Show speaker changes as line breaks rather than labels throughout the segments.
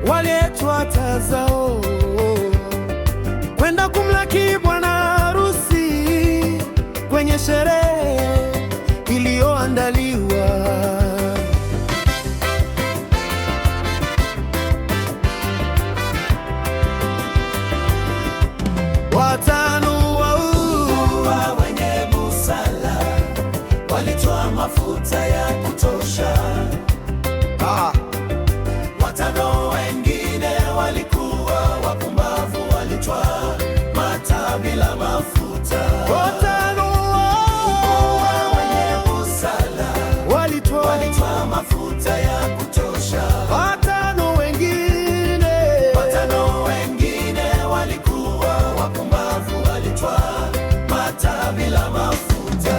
walietwa taa zao kwenda kumlaki bwana harusi kwenye sherehe iliyoandaliwa. Watano wa wenye busara walitoa mafuta ya kutosha. Watano wengine walikuwa wapumbavu, walitwaa mataa bila mafuta. Watano wa wenye busara walitwaa mafuta ya kutosha. Watano wengine walikuwa wapumbavu, walitwaa mataa bila mafuta.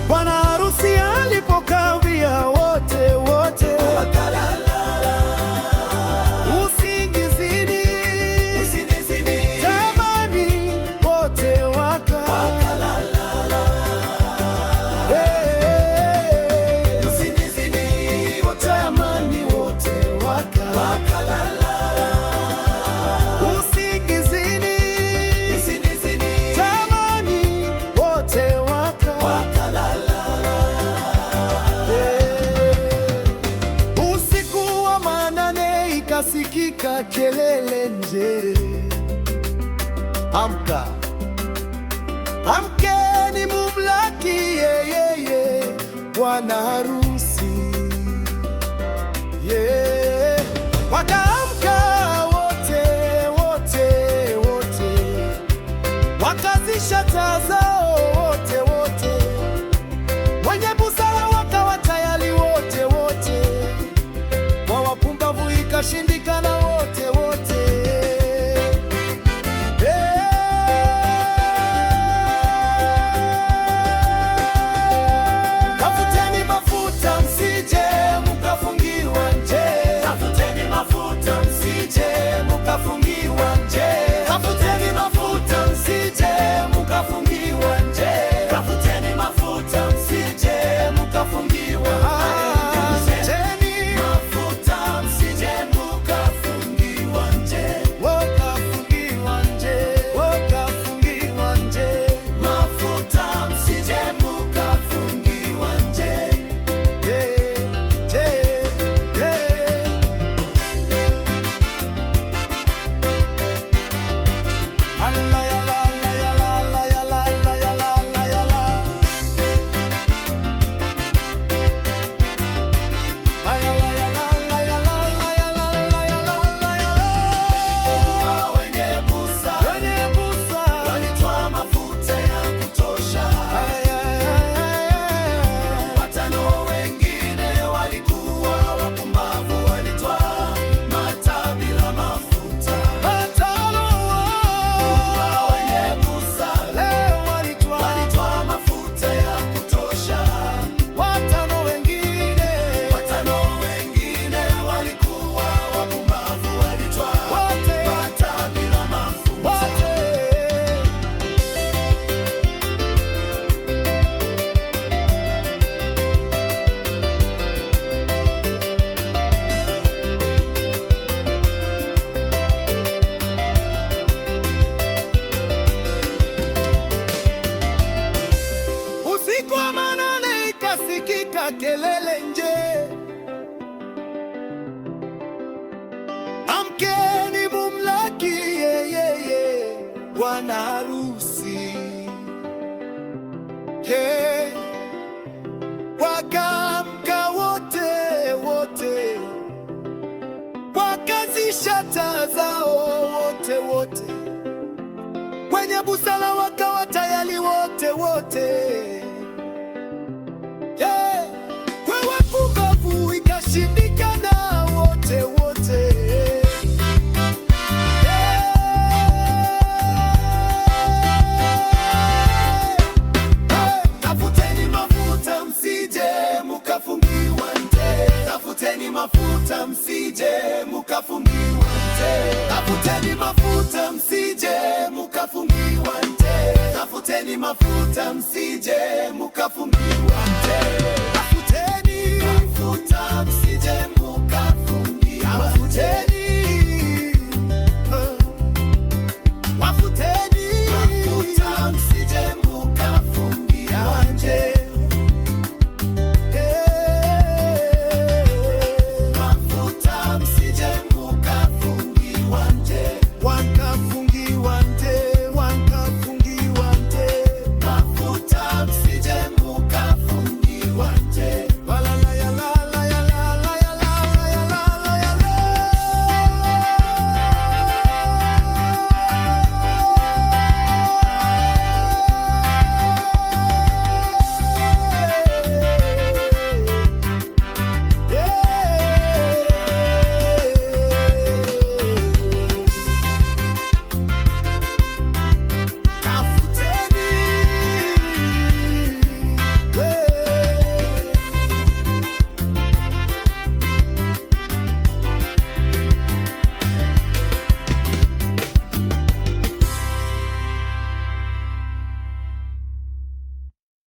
Bwana harusi alipokawia, wote wakalala usingizini. Tamani wote wakalala usingizini. Tamani wote wakalala usingizini. Tamani wote wakalala. Usiku wa manane ikasikika kelele nje, amka, amkeni mumlaki yeye bwana harusi. Wakaamka wote, wakazisha taa zao wote, wenye busara wakawa tayari wote, kwa wapumbavu ikashindikana wote. Tafuteni mafuta msije mkafungiwa nje. Tafuteni mafuta msije mkafungiwa nje. Tafuteni mafuta msije mkafungiwa nje. Tafuteni mafuta msije mkafungiwa nje. Tafuteni mafuta msije mkafungiwa nje. Wakafungiwa nje. Mafuta msije mkafungiwa nje. Walitwaa mafuta ya kutosha. Watano wengine walikuwa wapumbavu, walitwaa mataa bila mafuta. Watano wenye busara walitwaa mafuta ya kutosha. Watano wengine walikuwa wapumbavu, walitwaa mataa bila mafuta. Usiku wa manane ikasikika kelele nje, amkeni mumlaki yeye bwana harusi. Wakaamka wote, wakazisha taa zao wote, wenye busara wakawa tayari wote. Kwa wapumbavu ikashindikana wote. Tafuteni mafuta msije mkafungiwa nje. Tafuteni mafuta msije mkafungiwa nje. Tafuteni mafuta msije mkafungiwa nje. Tafuteni mafuta msije mkafungiwa nje. Tafuteni mafuta msije